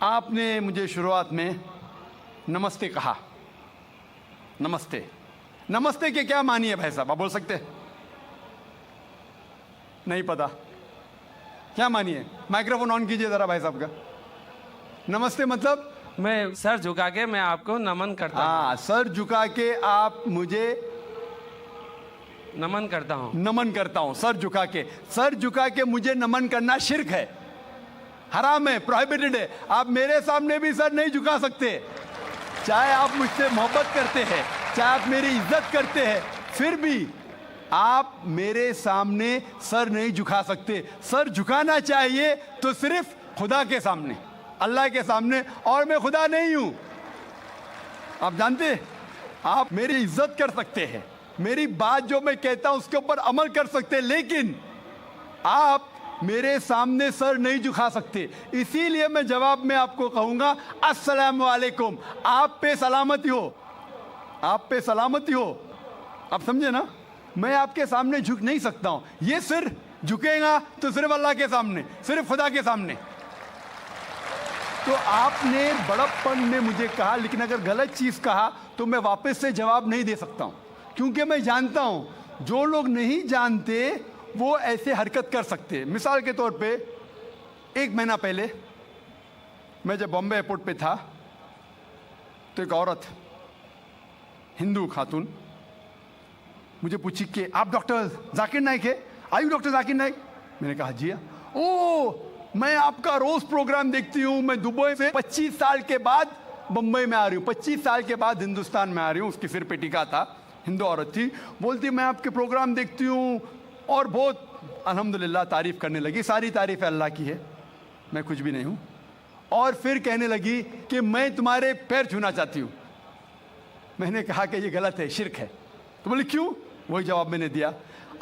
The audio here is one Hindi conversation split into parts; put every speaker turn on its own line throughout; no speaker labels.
आपने मुझे शुरुआत में नमस्ते कहा। नमस्ते, नमस्ते के क्या मानी है भाई साहब, आप बोल सकते हैं? नहीं पता क्या मानी है? माइक्रोफोन ऑन कीजिए जरा भाई साहब का। नमस्ते मतलब
मैं सर झुका के मैं आपको नमन करता हूँ।
हाँ, सर झुका के आप मुझे
नमन करता हूँ।
नमन करता हूं। सर झुका के मुझे नमन करना शिर्क है, हराम है, प्रोहिबिटेड है। आप मेरे सामने भी सर नहीं झुका सकते, चाहे आप मुझसे मोहब्बत करते हैं, चाहे आप मेरी इज्जत करते हैं, फिर भी आप मेरे सामने सर नहीं झुका सकते। सर झुकाना चाहिए तो सिर्फ खुदा के सामने, अल्लाह के सामने, और मैं खुदा नहीं हूं। आप जानते हैं, आप मेरी इज्जत कर सकते हैं, मेरी बात जो मैं कहता हूं उसके ऊपर अमल कर सकते हैं, लेकिन आप मेरे सामने सर नहीं झुका सकते। इसीलिए मैं जवाब में आपको कहूंगा अस्सलामु अलैकुम, आप पे सलामती हो, आप पे सलामती हो। आप समझे ना, मैं आपके सामने झुक नहीं सकता हूं। ये सिर झुकेगा तो सिर्फ अल्लाह के सामने, सिर्फ खुदा के सामने। तो आपने बड़प्पन में मुझे कहा, लेकिन अगर गलत चीज कहा तो मैं वापस से जवाब नहीं दे सकता हूं, क्योंकि मैं जानता हूं जो लोग नहीं जानते वो ऐसे हरकत कर सकते हैं। मिसाल के तौर पे, एक महीना पहले मैं जब बॉम्बे एयरपोर्ट पे था तो एक औरत, हिंदू खातून, मुझे पूछी कि आप डॉक्टर जाकिर नाइक है? आयु डॉक्टर जाकिर नाइक? मैंने कहा जी हाँ। ओ, मैं आपका रोज प्रोग्राम देखती हूँ, मैं दुबई से 25 साल के बाद बम्बई में आ रही हूँ, 25 साल के बाद हिंदुस्तान में आ रही हूँ। उसकी सिर पे टीका था, हिंदू औरत थी, बोलती मैं आपके प्रोग्राम देखती हूँ और बहुत अल्हम्दुलिल्लाह तारीफ करने लगी। सारी तारीफ अल्लाह की है, मैं कुछ भी नहीं हूँ। और फिर कहने लगी कि मैं तुम्हारे पैर छूना चाहती हूँ। मैंने कहा कि ये गलत है, शिर्क है। तो बोले क्यों? वही जवाब मैंने दिया,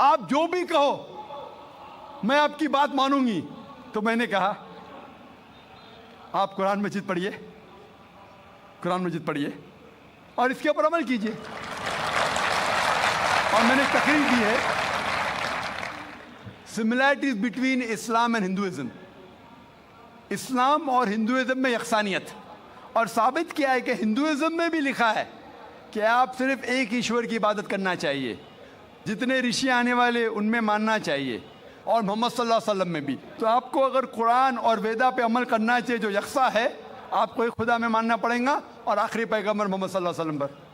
आप जो भी कहो मैं आपकी बात मानूंगी। तो मैंने कहा आप कुरान मजीद पढ़िए, कुरान मजीद पढ़िए और इसके ऊपर अमल कीजिए। और मैंने तकरीर की है similarities between Islam and Hinduism, इस्लाम और हिंदुइज्म में यकसानियत, और साबित किया है कि हिंदुइज्म में भी लिखा है कि आप सिर्फ एक ईश्वर की इबादत करना चाहिए, जितने ऋषि आने वाले उनमें मानना चाहिए, और मोहम्मद सल्लल्लाहु अलैहि वसल्लम में भी। तो आपको अगर कुरान और वेदा पे अमल करना चाहिए जो यकसा है, आपको एक खुदा में मानना पड़ेगा और आखिरी पैगंबर मोहम्मद सल्लल्लाहु अलैहि वसल्लम पर।